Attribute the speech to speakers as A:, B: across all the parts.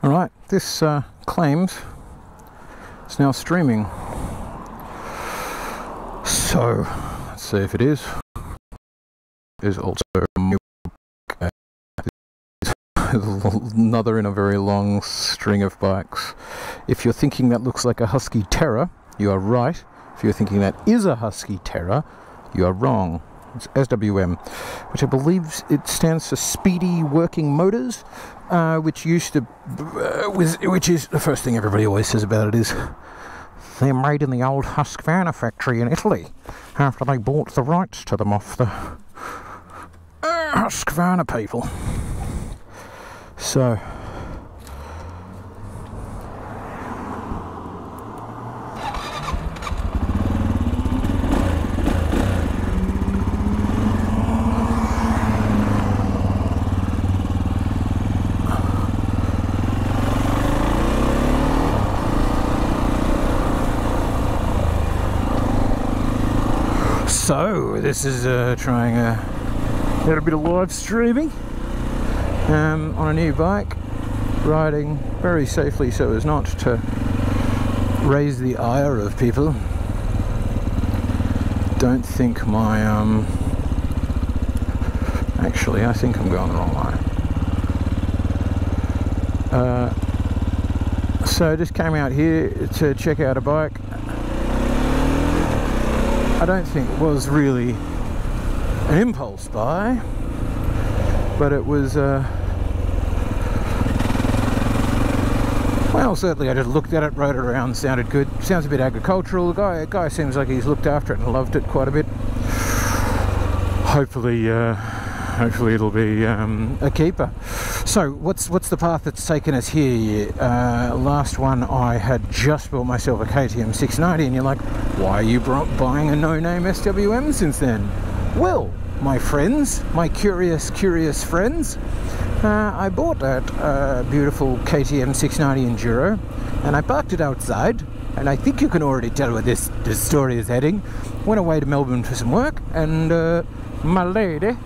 A: Alright, this claims it's now streaming. So, let's see if it is. There's also another in a very long string of bikes. If you're thinking that looks like a Husky Terra, you are right. If you're thinking that is a Husky Terra, you are wrong. It's SWM, which I believe it stands for Speedy Working Motors, which used to, which is the first thing everybody always says about it is they're made in the old Husqvarna factory in Italy after they bought the rights to them off the Husqvarna people. So. So, this is trying a little bit of live streaming on a new bike, riding very safely so as not to raise the ire of people. Don't think my, actually I think I'm going the wrong way. So just came out here to check out a bike. I don't think it was really an impulse buy, but it was, well, certainly I just looked at it, rode it around, sounded good. Sounds a bit agricultural. The guy seems like he's looked after it and loved it quite a bit. Hopefully it'll be a keeper. So what's the path that's taken us here? Last one I had just bought myself a KTM 690, and you're like, why are you buying a no-name SWM since then? Well, my friends, my curious friends, I bought that beautiful KTM 690 Enduro, and I parked it outside, and I think you can already tell where this story is heading. Went away to Melbourne for some work, and my lady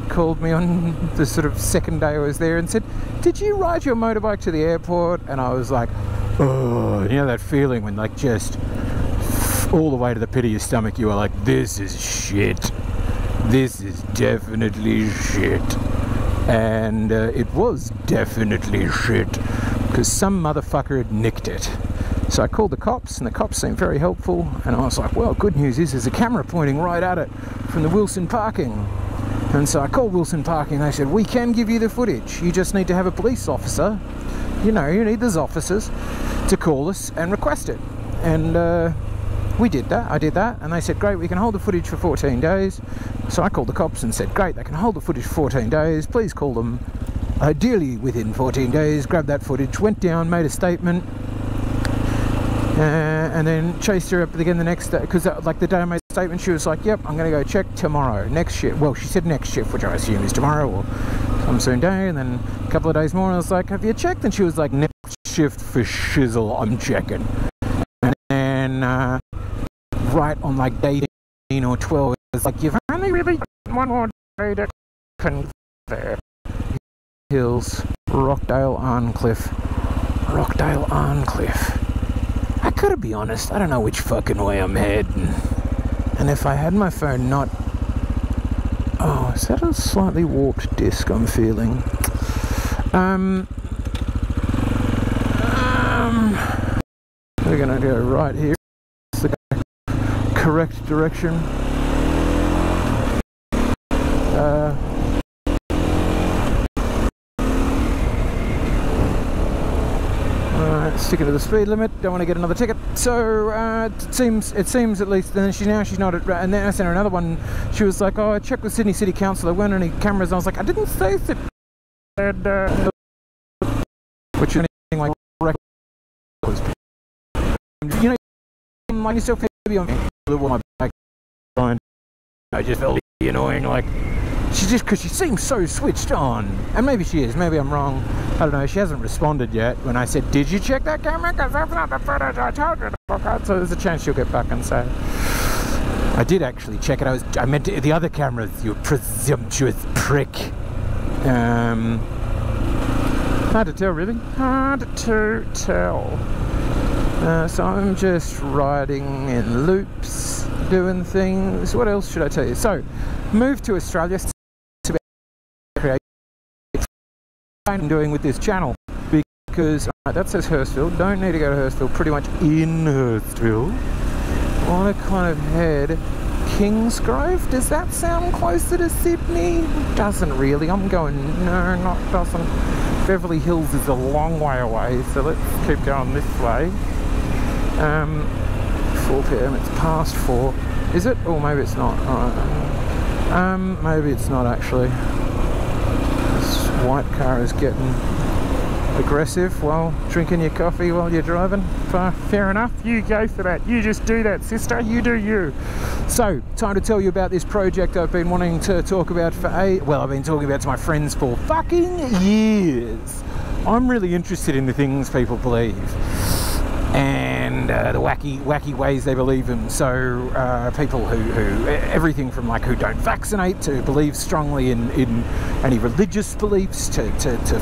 A: called me on the sort of second day I was there and said, did you ride your motorbike to the airport? And I was like, oh, you know that feeling when like just all the way to the pit of your stomach you are like, this is shit. This is definitely shit. And it was definitely shit, because some motherfucker had nicked it. So I called the cops, and the cops seemed very helpful, and I was like, well, good news is there's a camera pointing right at it from the Wilson parking. And so I called Wilson Parking, and they said, we can give you the footage, you just need to have a police officer, you know, you need those officers to call us and request it. And we did that, I did that, and they said, great, we can hold the footage for 14 days. So I called the cops and said, great, they can hold the footage for 14 days, please call them ideally within 14 days, grabbed that footage, went down, made a statement, and then chased her up again the next day, because like the day I made the statement, she was like, yep, I'm going to go check tomorrow, next shift. Well, she said next shift, which I assume is tomorrow or some soon day. And then a couple of days more, and I was like, have you checked? And she was like, next shift for shizzle, I'm checking. And then right on like day 13 or 12, it was like, you've only really got one more day to convey. Hills, Rockdale, Arncliffe. I gotta be honest, I don't know which fucking way I'm heading. And if I had my phone not... Oh, is that a slightly warped disc I'm feeling? We're gonna go right here. It's the correct direction. Sticking to the speed limit, don't want to get another ticket. So it seems at least, and she's not at, and then I sent her another one. She was like, oh, I checked with Sydney City Council, there weren't any cameras. And I was like, I didn't say that. Which is anything like records. You know, like yourself, maybe on my back. I just felt annoying, like because she seems so switched on, and maybe she is, maybe I'm wrong, I don't know. She hasn't responded yet when I said, did you check that camera, because that's not the footage I told you to look at. So there's a chance she'll get back and say, I did actually check it. I meant to, the other cameras, you presumptuous prick. Hard to tell, really. Hard to tell. So I'm just riding in loops, doing things. What else should I tell you? So, moved to Australia. I'm doing with this channel because that says Hurstville. Don't need to go to Hurstville. Pretty much in Hurstville. I want to kind of head Kingsgrove. Does that sound closer to Sydney? Doesn't really. I'm going doesn't. Beverly Hills is a long way away, so let's keep going this way. 4 p.m. It's past 4. Is it? Or maybe it's not. Maybe it's not actually. This white car is getting aggressive while drinking your coffee while you're driving. Fair enough. You go for that. You just do that, sister. You do you. So, time to tell you about this project I've been wanting to talk about for I've been talking about to my friends for fucking years. I'm really interested in the things people believe and the wacky ways they believe them. So people who everything from like who don't vaccinate to believe strongly in any religious beliefs to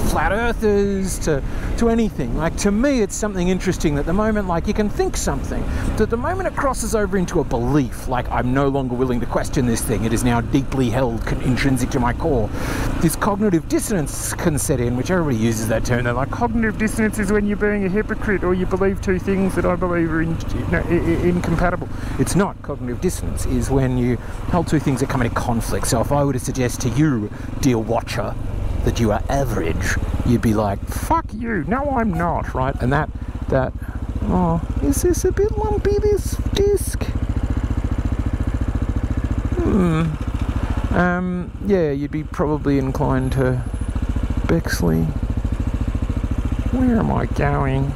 A: flat earthers to anything. Like, to me, it's something interesting that the moment, like, you can think something, that the moment it crosses over into a belief, like, I'm no longer willing to question this thing, it is now deeply held, intrinsic to my core, this cognitive dissonance can set in, which everybody uses that term. They're like, cognitive dissonance is when you're being a hypocrite or you believe two things that I believe are incompatible. It's not. Cognitive dissonance is when you hold two things that come into conflict. So if I were to suggest to you, dear watcher, that you are average, you'd be like, fuck you, no I'm not, right? And that oh, is this a bit lumpy, this disc? Yeah, you'd be probably inclined to Bexley. Where am I going?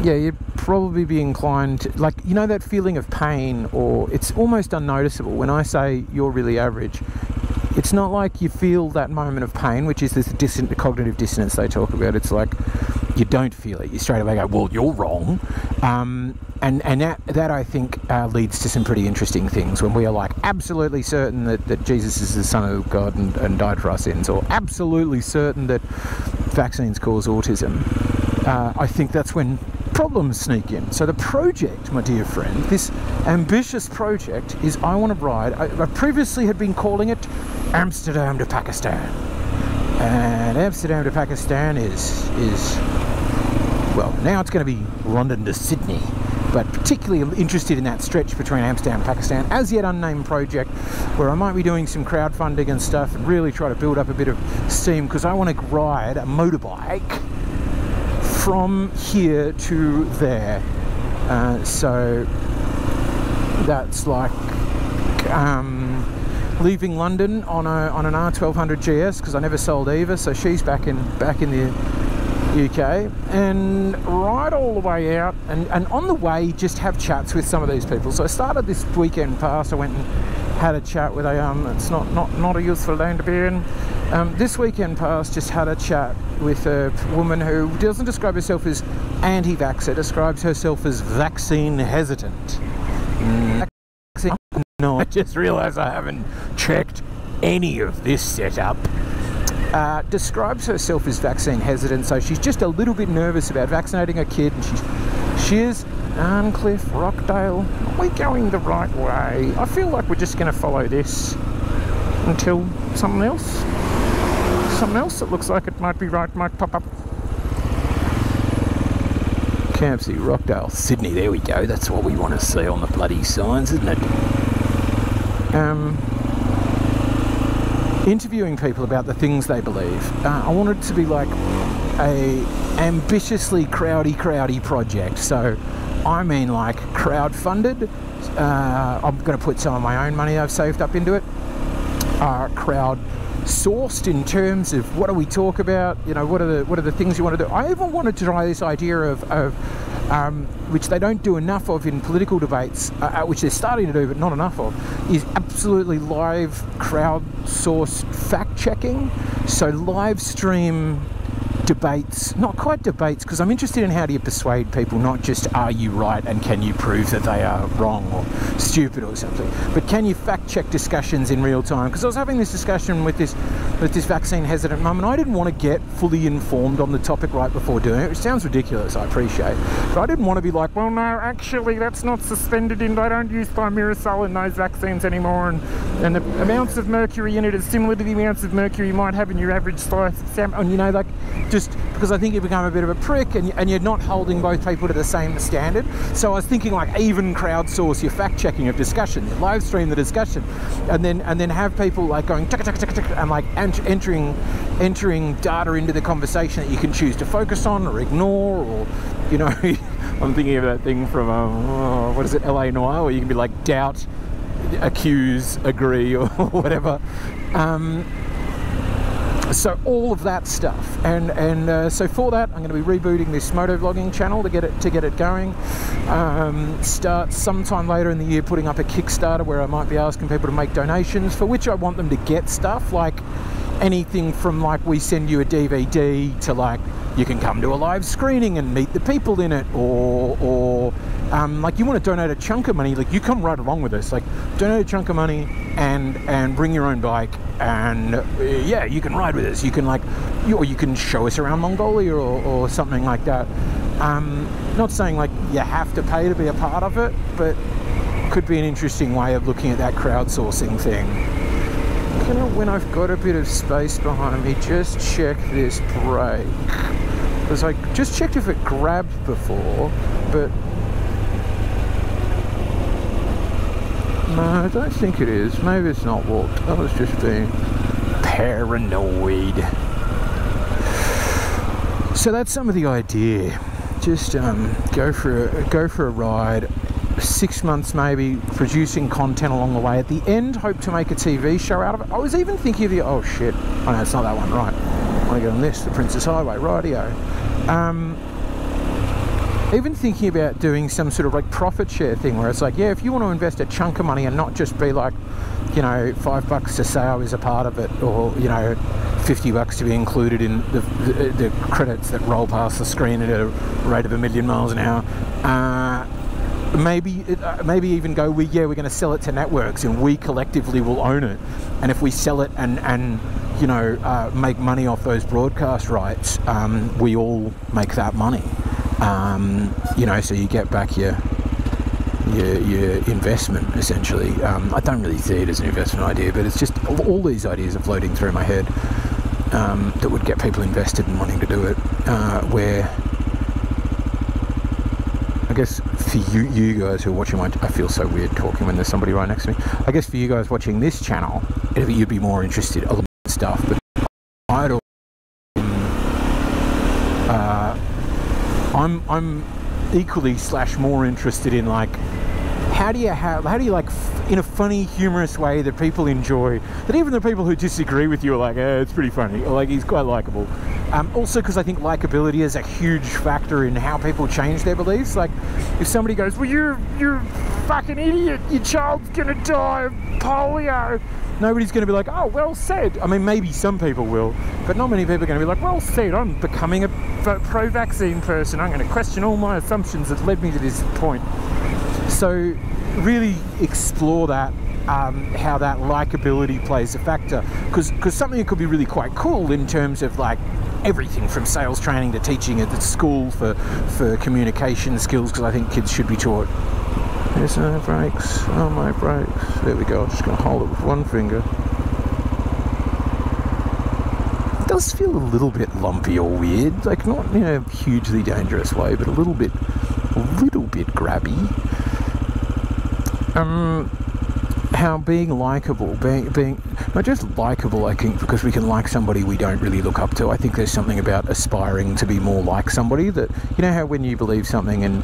A: Yeah, you'd probably be inclined to, like, you know that feeling of pain, or it's almost unnoticeable. When I say you're really average, it's not like you feel that moment of pain, which is this cognitive dissonance they talk about. It's like you don't feel it. You straight away go, well, you're wrong. And that I think leads to some pretty interesting things when we are like absolutely certain that Jesus is the Son of God and died for our sins, or absolutely certain that vaccines cause autism. I think that's when problems sneak in. So the project, my dear friend, this ambitious project is I want to ride, I previously had been calling it Amsterdam to Pakistan. And Amsterdam to Pakistan is well, now it's going to be London to Sydney, but particularly interested in that stretch between Amsterdam and Pakistan, as yet unnamed project, where I might be doing some crowdfunding and stuff and really try to build up a bit of steam, because I want to ride a motorbike from here to there. So that's like leaving London on an R1200 GS, because I never sold Eva, so she's back in the UK, and ride all the way out, and on the way just have chats with some of these people. So I started this weekend pass, I went and had a chat with it's not a useful lane to be in. This weekend past, just had a chat with a woman who doesn't describe herself as anti-vaxxer, describes herself as vaccine hesitant. No, I just realised I haven't checked any of this setup. Describes herself as vaccine hesitant, so she's just a little bit nervous about vaccinating her kid, and she is Arncliffe, Rockdale. Are we going the right way? I feel like we're just going to follow this until something else that looks like it might be right might pop up. Campsie, Rockdale, Sydney, there we go. That's what we want to see on the bloody signs, isn't it? Interviewing people about the things they believe. I wanted to be like a ambitiously crowdy project. So I mean like crowd-funded. I'm going to put some of my own money I've saved up into it. Crowd-sourced in terms of what do we talk about? You know, what are the things you want to do? I even wanted to try this idea of which they don't do enough of in political debates, which they're starting to do but not enough of, is absolutely live crowd-sourced fact-checking. So live stream debates, not quite debates, because I'm interested in how do you persuade people, not just are you right and can you prove that they are wrong or stupid or something, but can you fact check discussions in real time? Because I was having this discussion with this vaccine hesitant mum, and I didn't want to get fully informed on the topic right before doing it, which sounds ridiculous, I appreciate, but I didn't want to be like, well no, actually that's not suspended in, they don't use thimerosal in those vaccines anymore, and the amounts of mercury in it is similar to the amounts of mercury you might have in your average slice of salmon, and you know, like, just because I think you become a bit of a prick and you're not holding both people to the same standard. So I was thinking, like, even crowdsource your fact checking of discussion, live stream the discussion, and then have people like going tick, tick, tick, tick, and like entering data into the conversation that you can choose to focus on or ignore, or, you know, I'm thinking of that thing from what is it, LA Noire, where you can be like doubt, accuse, agree, or whatever. So all of that stuff, and so for that I'm going to be rebooting this motovlogging channel to get it going. Start sometime later in the year putting up a Kickstarter where I might be asking people to make donations, for which I want them to get stuff like anything from, like, we send you a DVD to, like, you can come to a live screening and meet the people in it, or like, you want to donate a chunk of money, like, you come right along with us, like, donate a chunk of money and bring your own bike, and yeah, you can ride with us, you can, like, or you can show us around Mongolia or something like that. Not saying like you have to pay to be a part of it, but could be an interesting way of looking at that crowdsourcing thing. You know, when I've got a bit of space behind me, just check this brake, because I just checked if it grabbed before, but no, I don't think it is. Maybe it's not walked. I was just being paranoid. So that's some of the idea. Just go for a ride. 6 months maybe, producing content along the way. At the end, hope to make a TV show out of it. I was even thinking of the, oh shit, oh no, it's not that one, right. I want to get on this, the Princess Highway, rightio. Even thinking about doing some sort of like profit share thing where it's like, yeah, if you want to invest a chunk of money and not just be like, you know, $5 to say I was a part of it, or, you know, $50 to be included in the credits that roll past the screen at a rate of 1,000,000 miles an hour. Maybe even go, we're going to sell it to networks and we collectively will own it, and if we sell it and you know, make money off those broadcast rights, we all make that money, you know, so you get back your investment essentially. I don't really see it as an investment idea, but it's just all these ideas are floating through my head that would get people invested in wanting to do it, where I guess for you guys who are watching I feel so weird talking when there's somebody right next to me. I guess for you guys watching this channel, you'd be more interested in stuff, but I'm equally / more interested in, like, how do you like, in a funny, humorous way that people enjoy, that even the people who disagree with you are like, it's pretty funny, or like, he's quite likable. Also, because I think likability is a huge factor in how people change their beliefs. Like, if somebody goes, well, you're a fucking idiot, your child's gonna die of polio, nobody's gonna be like, oh, well said. I mean, maybe some people will, but not many people are gonna be like, well said, I'm becoming a pro-vaccine person, I'm gonna question all my assumptions that led me to this point. So really explore that, how that likability plays a factor, because something that could be really quite cool in terms of, like, everything from sales training to teaching at the school for communication skills, because I think kids should be taught. There's no brakes. Oh, my brakes. There we go. I'm just going to hold it with one finger. It does feel a little bit lumpy or weird, like, not in a hugely dangerous way, but a little bit grabby. How being likable, being not just likable, I think, because we can like somebody we don't really look up to. I think there's something about aspiring to be more like somebody, that, you know how when you believe something and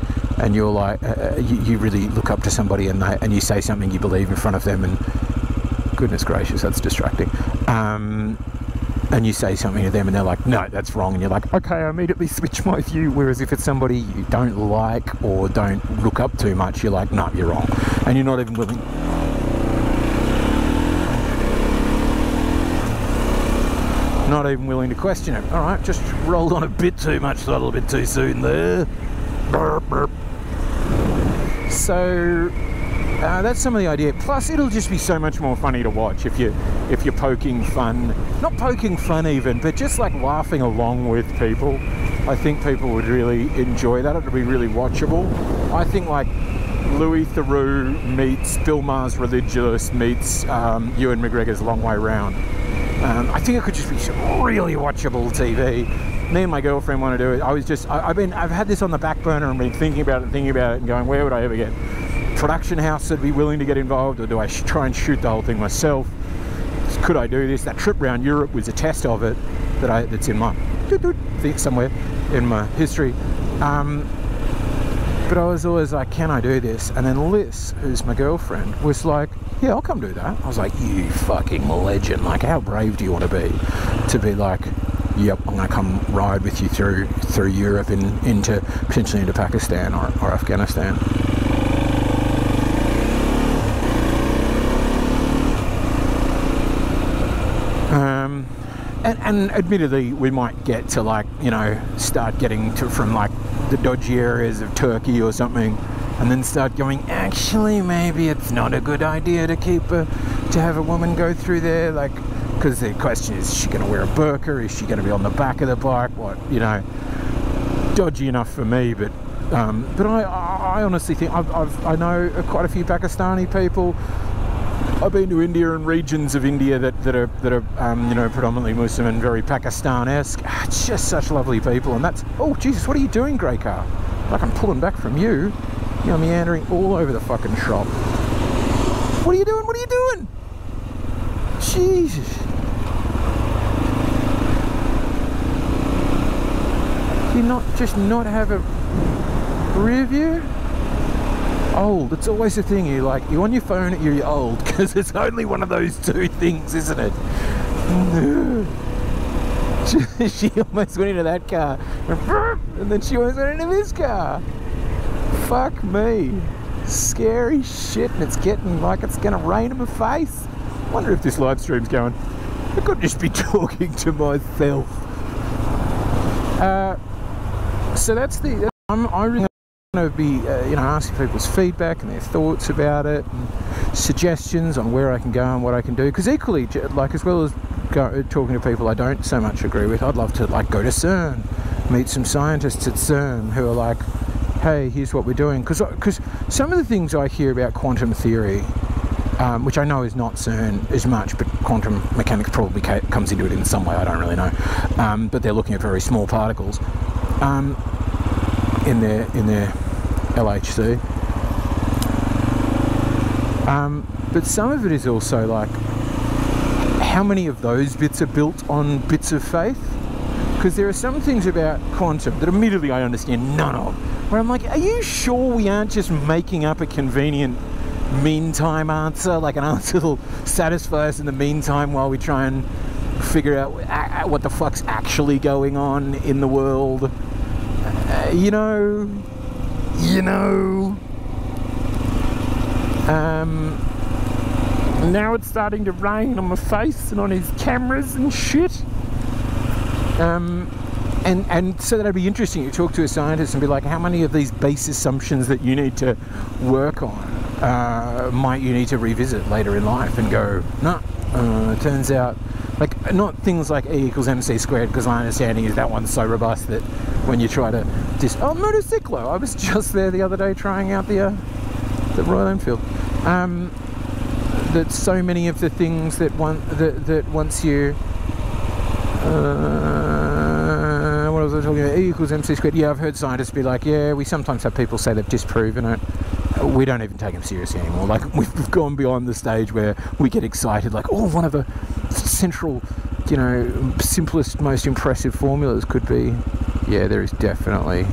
A: you're like, you really look up to somebody and you say something you believe in front of them, and goodness gracious, that's distracting. And you say something to them and they're like, no, that's wrong, and you're like, okay, I immediately switch my view. Whereas if it's somebody you don't like or don't look up to much, you're like, no, you're wrong, and you're not even willing. not even willing to question it. All right, just rolled on a bit too much, a little bit too soon there. Burp, burp. So that's some of the idea. Plus, it'll just be so much more funny to watch if you're poking fun, not poking fun even, but just like laughing along with people. I think people would really enjoy that. It'll be really watchable. I think like Louis Theroux meets Bill Maher's Religious meets Ewan McGregor's Long Way Round. I think it could just be some really watchable TV. Me and my girlfriend want to do it. I've had this on the back burner and been thinking about it and going, where would I ever get production house that'd be willing to get involved, or do I try and shoot the whole thing myself? Could I do this? That trip around Europe was a test of it that's in my thing somewhere in my history. But I was always like, can I do this? And then Liz, who's my girlfriend, was like, yeah, I'll come do that. I was like, you fucking legend. Like, how brave do you want to be like, yep, I'm going to come ride with you through Europe into potentially into Pakistan or Afghanistan. And admittedly, we might get to like, you know, start getting to from like the dodgy areas of Turkey or something, and then start going, actually, maybe it's not a good idea to have a woman go through there, like, because the question is she going to wear a burqa? Is she going to be on the back of the bike? What, you know, dodgy enough for me, but I honestly think I know quite a few Pakistani people. I've been to India and regions of India that are you know, predominantly Muslim and very Pakistan-esque. It's just such lovely people, and that's, oh Jesus, what are you doing, grey car? Like, I'm pulling back from you. You're meandering all over the fucking shop. What are you doing? What are you doing? Jesus. Do you not have a rear view? Old, it's always a thing. You're on your phone, you're old, because it's only one of those two things, isn't it? She almost went into that car, and then she almost went into this car. Fuck me. Scary shit, and it's getting like it's gonna rain in my face. Wonder if this live stream's going. I could just be talking to myself. So that's the. I really to be you know, asking people's feedback and their thoughts about it, and suggestions on where I can go and what I can do, because equally, like, as well as talking to people I don't so much agree with, I'd love to like go to CERN, meet some scientists at CERN who are like, hey, here's what we're doing, because some of the things I hear about quantum theory, which I know is not CERN as much, but quantum mechanics probably comes into it in some way, I don't really know, but they're looking at very small particles in their LHC. But some of it is also like, how many of those bits are built on bits of faith? Because there are some things about quantum that immediately I understand none of, where I'm like, are you sure we aren't just making up a convenient meantime answer, like an answer that'll satisfy us in the meantime while we try and figure out what the fuck's actually going on in the world? You know. Now it's starting to rain on my face and on his cameras and shit. And so that'd be interesting. You talk to a scientist and be like, how many of these base assumptions that you need to work on might you need to revisit later in life and go, no, it turns out, like, not things like E equals MC squared, because my understanding is that one's so robust that when you try to oh, motorcyclo, I was just there the other day trying out the Royal Enfield. That so many of the things that once you what was I talking about? E equals MC squared. Yeah, I've heard scientists be like, yeah, we sometimes have people say they've disproven it. We don't even take them seriously anymore. Like, we've gone beyond the stage where we get excited, like, oh, one of the central, you know, simplest, most impressive formulas could be, yeah, there is definitely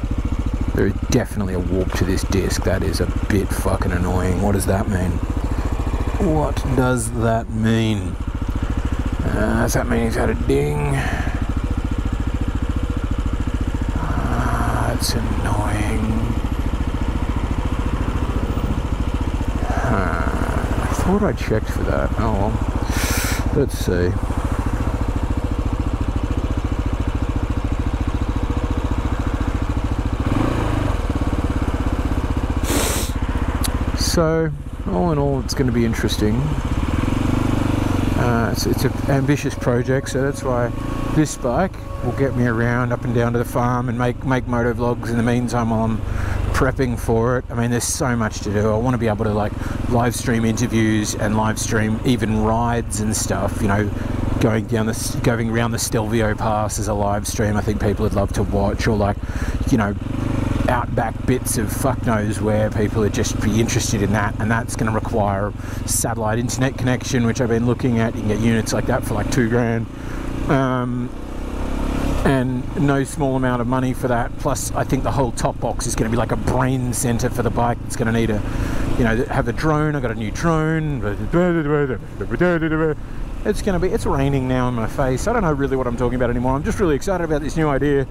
A: a warp to this disc. That is a bit fucking annoying. What does that mean? What does that mean? Does that mean he's had a ding? That's annoying. I thought I checked for that. Oh well. Let's see. So all in all, it's going to be interesting. It's an ambitious project, so that's why this bike will get me around up and down to the farm and make moto vlogs in the meantime while I'm prepping for it. I mean, there's so much to do. I want to be able to like live stream interviews and live stream even rides and stuff, you know, going around the Stelvio Pass as a live stream. I think people would love to watch, or like, you know, outback bits of fuck knows where people would just be interested in that, and that's going to require satellite internet connection, which I've been looking at. You can get units like that for like $2,000, and no small amount of money for that. Plus I think the whole top box is going to be like a brain center for the bike. It's going to need a, you know, have a drone. I got a new drone. It's raining now in my face. I don't know really what I'm talking about anymore. I'm just really excited about this new idea.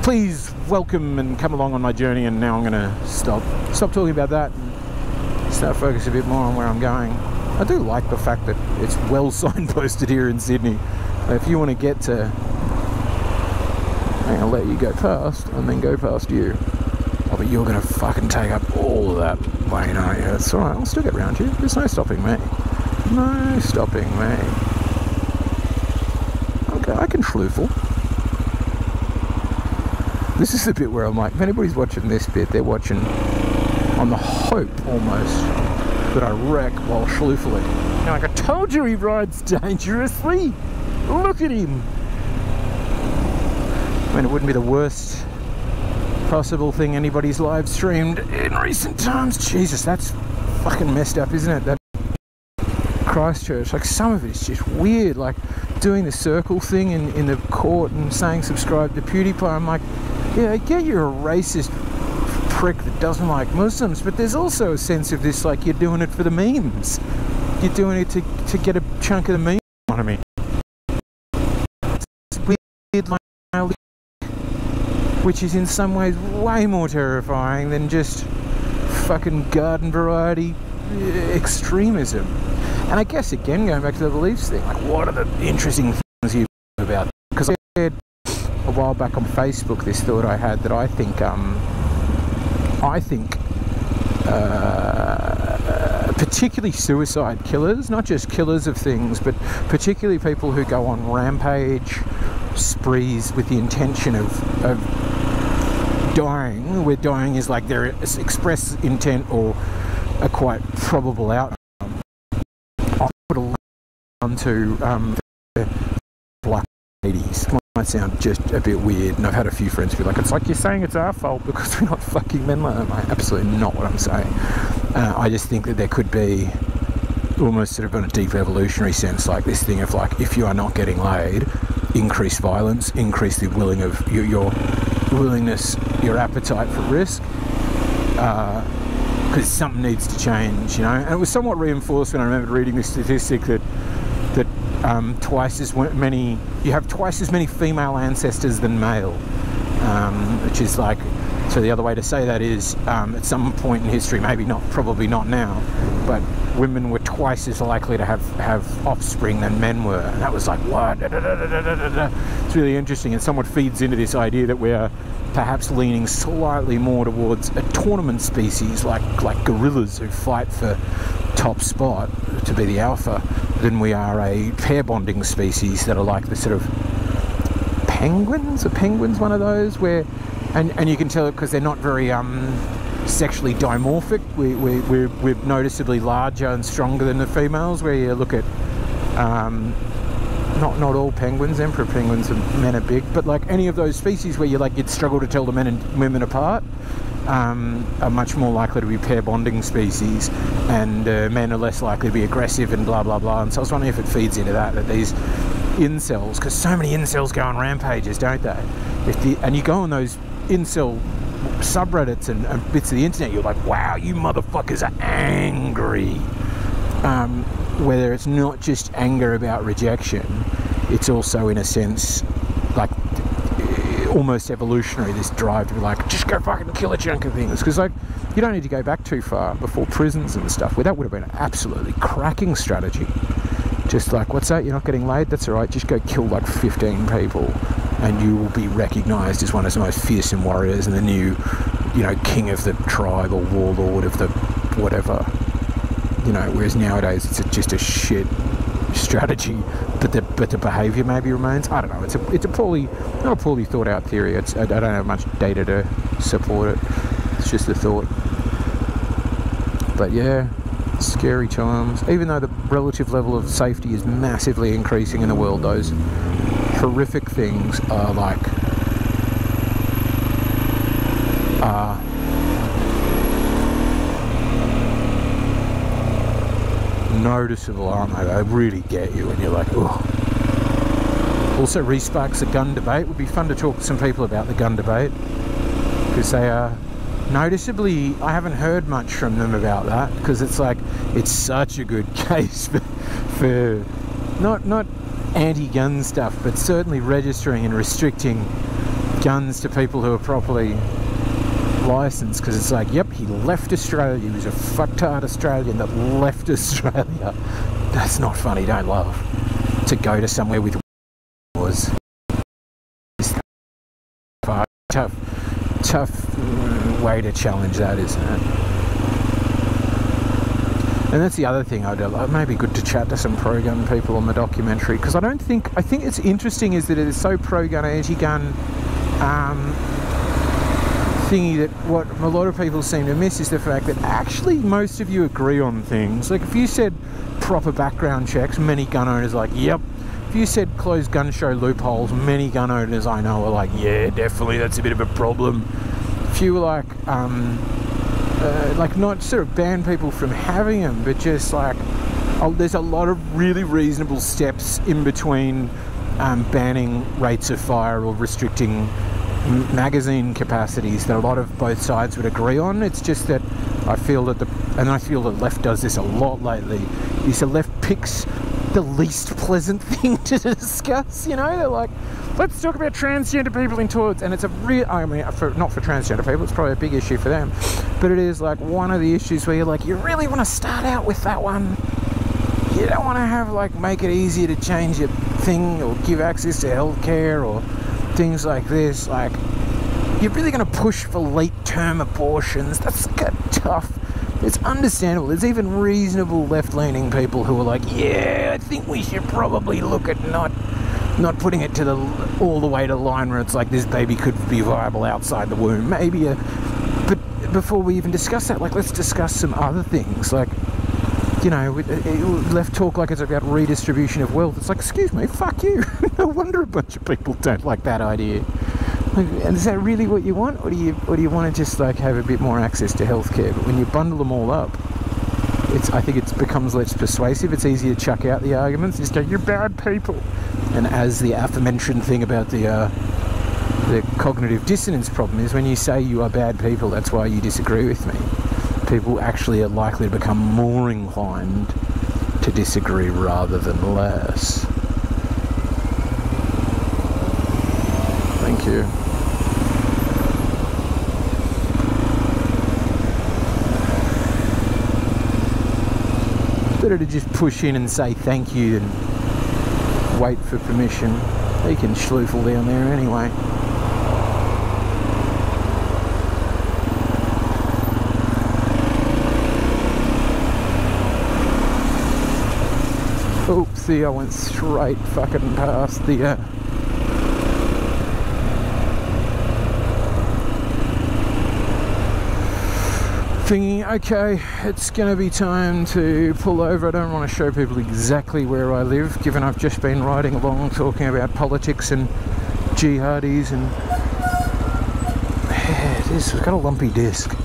A: Please welcome and come along on my journey, and now I'm going to stop talking about that and start focusing a bit more on where I'm going. I do like the fact that it's well signposted here in Sydney. If you want to get to, I'll let you go past and then go past you. Oh, but you're going to fucking take up all of that lane, aren't you? It's alright, I'll still get round you. There's no stopping me. No stopping me. Okay, I can schloofle. This is the bit where I'm like, if anybody's watching this bit, they're watching on the hope almost that I wreck while schloofling. Now, like I told you, he rides dangerously. Look at him. I mean, it wouldn't be the worst possible thing anybody's live streamed in recent times. Jesus, that's fucking messed up, isn't it? That Christchurch, like some of it is just weird, like doing the circle thing in the court and saying subscribe to PewDiePie. I'm like, yeah, I get you're a racist prick that doesn't like Muslims, but there's also a sense of this, like you're doing it for the memes. You're doing it to get a chunk of the meme on me. It's weird, like, which is in some ways way more terrifying than just fucking garden variety extremism. And I guess again, going back to the beliefs thing, like what are the interesting things you about? Because I shared a while back on Facebook this thought I had that I think particularly suicide killers, not just killers of things, but particularly people who go on rampage sprees with the intention of dying, where dying is like their express intent or a quite probable outcome. I put a link onto black ladies. Might sound just a bit weird, and I've had a few friends be like, it's like you're saying it's our fault because we're not fucking men like that. Like, absolutely not what I'm saying. I just think that there could be almost sort of in a deep evolutionary sense, like this thing of like, if you are not getting laid, increase violence, increase the your willingness, your appetite for risk, because something needs to change, you know. And it was somewhat reinforced when I remember reading this statistic that twice as many, you have twice as many female ancestors than male, which is like, so the other way to say that is at some point in history, maybe not, probably not now, but women were twice as likely to have offspring than men were. And that was like, what? It's really interesting, and somewhat feeds into this idea that we're perhaps leaning slightly more towards a tournament species like gorillas who fight for top spot to be the alpha, than we are a pair bonding species that are like the sort of penguins. Are penguins one of those where, and you can tell it because they're not very sexually dimorphic. We're noticeably larger and stronger than the females, where you look at not all penguins, emperor penguins and men are big, but like any of those species where you'd struggle to tell the men and women apart, are much more likely to be pair bonding species, and men are less likely to be aggressive and blah blah blah. And so I was wondering if it feeds into that these incels, because so many incels go on rampages, don't they? And you go on those incel subreddits and bits of the internet, you're like, wow, you motherfuckers are angry. Whether it's not just anger about rejection, it's also in a sense like almost evolutionary, this drive to be like, just go fucking kill a chunk of things. Because like, you don't need to go back too far before prisons and stuff, where that would have been an absolutely cracking strategy. Just like, what's that, you're not getting laid? That's alright, just go kill like 15 people and you will be recognised as one of the most fearsome warriors and the new, you know, king of the tribe or warlord of the whatever. You know, whereas nowadays it's just a shit strategy, but the behaviour maybe remains. I don't know. It's a poorly, not a poorly thought out theory. I don't have much data to support it. It's just a thought. But yeah, scary times. Even though the relative level of safety is massively increasing in the world, those horrific things are like noticeable, aren't they? They really get you and you're like, oh. Also re-sparks the gun debate. It would be fun to talk to some people about the gun debate, because they are noticeably, I haven't heard much from them about that, because it's like, it's such a good case for not anti-gun stuff, but certainly registering and restricting guns to people who are properly licensed, because it's like, yep, he left Australia, he was a fucktard Australian that left Australia. That's not funny, don't laugh. To go to somewhere with was tough way to challenge that, isn't it? And that's the other thing I'd maybe good to chat to some pro-gun people on the documentary, because I think it's interesting is that it is so pro-gun, anti-gun thingy, that what a lot of people seem to miss is the fact that actually most of you agree on things. Like if you said proper background checks, many gun owners are like, yep. If you said closed gun show loopholes, many gun owners I know are like, yeah, definitely, that's a bit of a problem. If you were like not sort of ban people from having them, but just like, there's a lot of really reasonable steps in between banning rates of fire or restricting magazine capacities that a lot of both sides would agree on. It's just that I feel that the left does this a lot lately, is the left picks the least pleasant thing to discuss, you know? They're like, let's talk about transgender people in toilets, and it's a real, I mean, not for transgender people, it's probably a big issue for them, but it is like one of the issues where you're like, you really want to start out with that one. You don't want to have like, make it easier to change your thing or give access to healthcare or things like this. Like, you're really going to push for late term abortions. That's like a tough, it's understandable. There's even reasonable left-leaning people who are like, yeah, I think we should probably look at not putting it to all the way to the line where it's like this baby could be viable outside the womb. Maybe but before we even discuss that, like, let's discuss some other things. Like, you know, left talk like it's about redistribution of wealth. It's like, excuse me, fuck you. No wonder a bunch of people don't like that idea. And is that really what you want, or do you want to just like have a bit more access to healthcare? But when you bundle them all up, I think it becomes less persuasive. It's easy to chuck out the arguments. Just go, you're bad people. And as the aforementioned thing about the cognitive dissonance problem is, when you say you are bad people, that's why you disagree with me. People actually are likely to become more inclined to disagree rather than less. Thank you. Better to just push in and say thank you than wait for permission. They can schloofle down there anyway. Oopsie, I went straight fucking past the thingy. Okay, it's gonna be time to pull over. I don't want to show people exactly where I live, given I've just been riding along talking about politics and jihadis, and yeah, it's got a lumpy disc.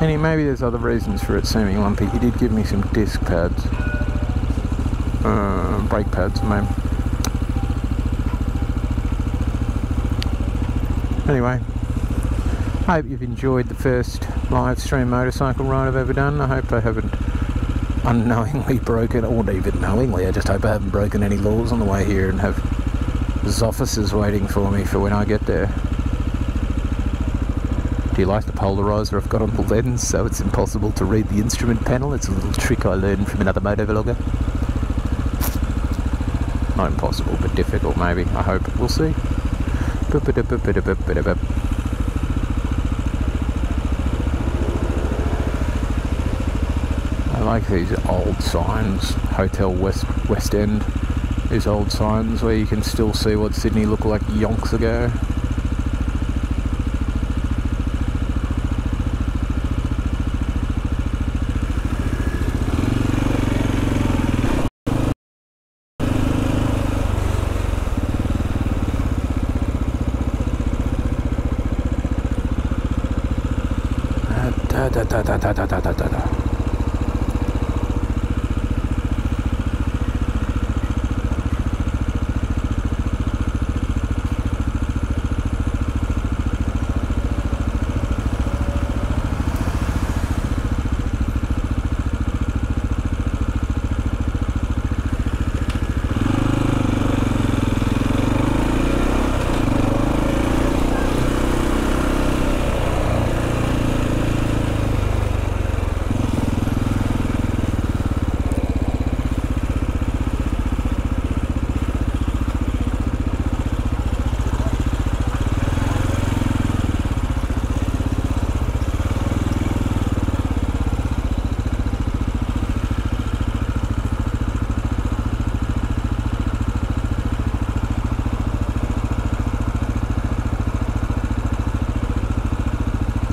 A: And maybe there's other reasons for it seeming lumpy. He did give me some disc pads. Brake pads, maybe. Anyway, I hope you've enjoyed the first live stream motorcycle ride I've ever done. I hope I haven't unknowingly broken, or even knowingly, I just hope I haven't broken any laws on the way here and have officers waiting for me for when I get there. Do you like the polarizer I've got on the lens so it's impossible to read the instrument panel? It's a little trick I learned from another motovlogger. Not impossible, but difficult maybe. I hope. We'll see. I like these old signs. Hotel West End. These old signs where you can still see what Sydney looked like yonks ago.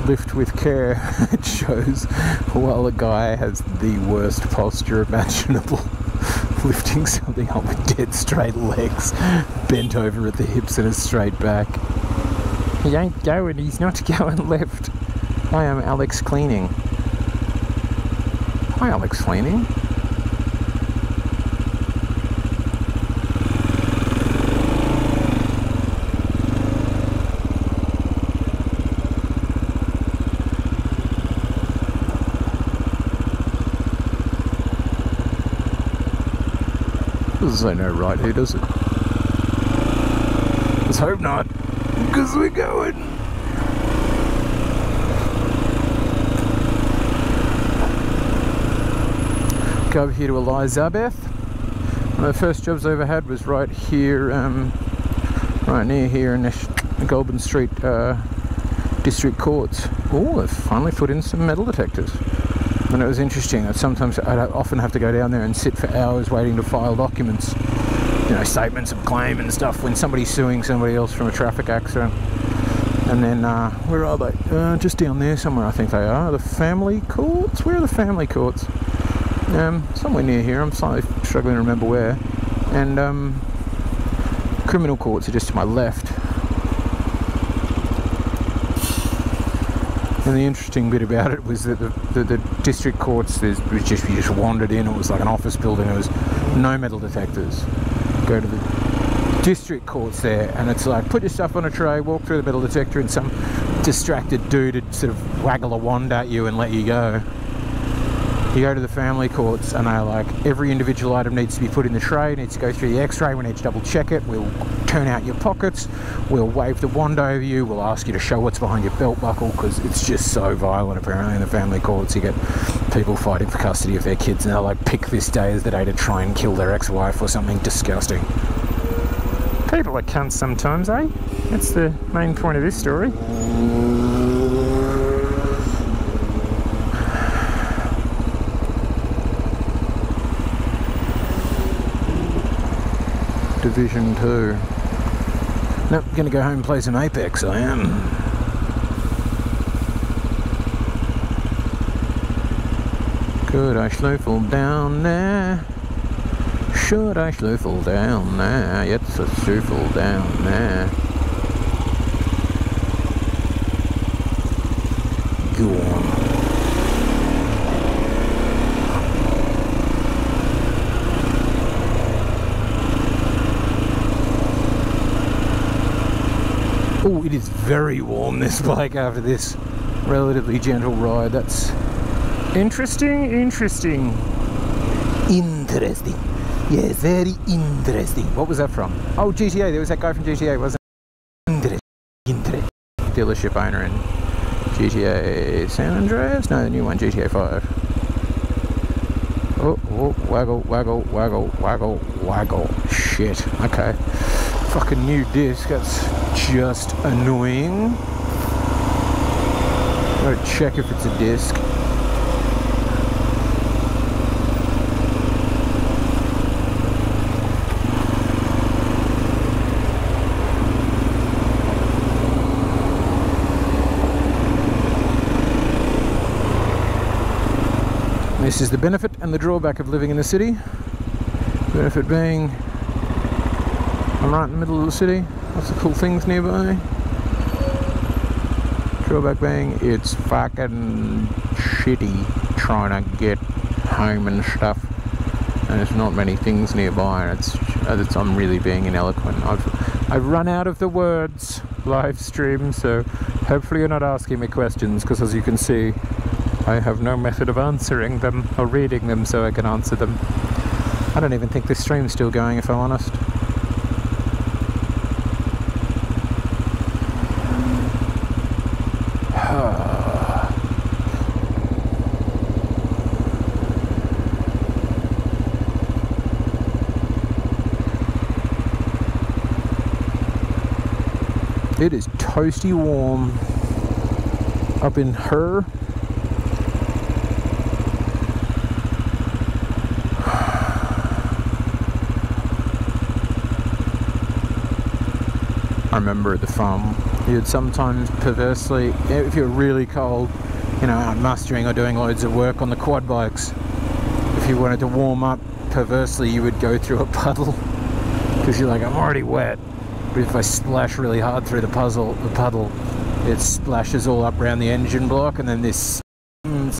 A: Lift with care. It shows while a guy has the worst posture imaginable, lifting something up with dead straight legs, bent over at the hips and a straight back. He ain't going, he's not going left. Hi, I'm Alex Cleaning. Hi, Alex Cleaning. Doesn't say no right here, does it? Let's hope not, because we're going. Go over here to Elizabeth. One of the first jobs I ever had was right here, right near here in the Goulburn Street District Courts. Oh, they've finally put in some metal detectors. And it was interesting that sometimes I'd often have to go down there and sit for hours waiting to file documents, you know, statements of claim and stuff when somebody's suing somebody else from a traffic accident. And then, where are they? Just down there somewhere I think they are. The family courts? Where are the family courts? Somewhere near here. I'm slightly struggling to remember where. And criminal courts are just to my left. And the interesting bit about it was that the district courts, you just wandered in, it was like an office building, there was no metal detectors. Go to the district courts there, and it's like, put your stuff on a tray, walk through the metal detector, and some distracted dude would sort of waggle a wand at you and let you go. You go to the family courts and they're like, every individual item needs to be put in the tray, needs to go through the x-ray, we need to double check it, we'll turn out your pockets, we'll wave the wand over you, we'll ask you to show what's behind your belt buckle, because it's just so violent apparently in the family courts. You get people fighting for custody of their kids and they'll like pick this day as the day to try and kill their ex-wife or something disgusting. People are cunts sometimes, eh? That's the main point of this story. Division 2. Nope, gonna go home and play some Apex, I am. Could I schloofel down there? Should I schloofel down there? Jetzt a schloofel down there. Go on. Oh, it is very warm, this bike, after this relatively gentle ride. That's interesting. Interesting. Yes, very interesting. What was that from? Oh, GTA. There was that guy from GTA, wasn't it? Interesting. Dealership owner in GTA San Andreas? No, the new one, GTA 5. Oh, waggle, waggle, waggle, waggle, waggle. Shh. shit. Okay. Fucking new disc. That's just annoying. Gotta check if it's a disc. This is the benefit and the drawback of living in the city. Benefit being, I'm right in the middle of the city. Lots of cool things nearby. Drawback being, it's fucking shitty trying to get home and stuff. And there's not many things nearby, and I'm really being ineloquent. I've run out of the words live stream, so hopefully you're not asking me questions, because as you can see, I have no method of answering them or reading them so I can answer them. I don't even think this stream's still going, if I'm honest. It is toasty warm up in her. I remember at the farm, you'd sometimes perversely, if you're really cold, you know, out mustering or doing loads of work on the quad bikes, if you wanted to warm up, perversely you would go through a puddle, because you're like, I'm already wet. But if I splash really hard through the puddle, it splashes all up around the engine block, and then this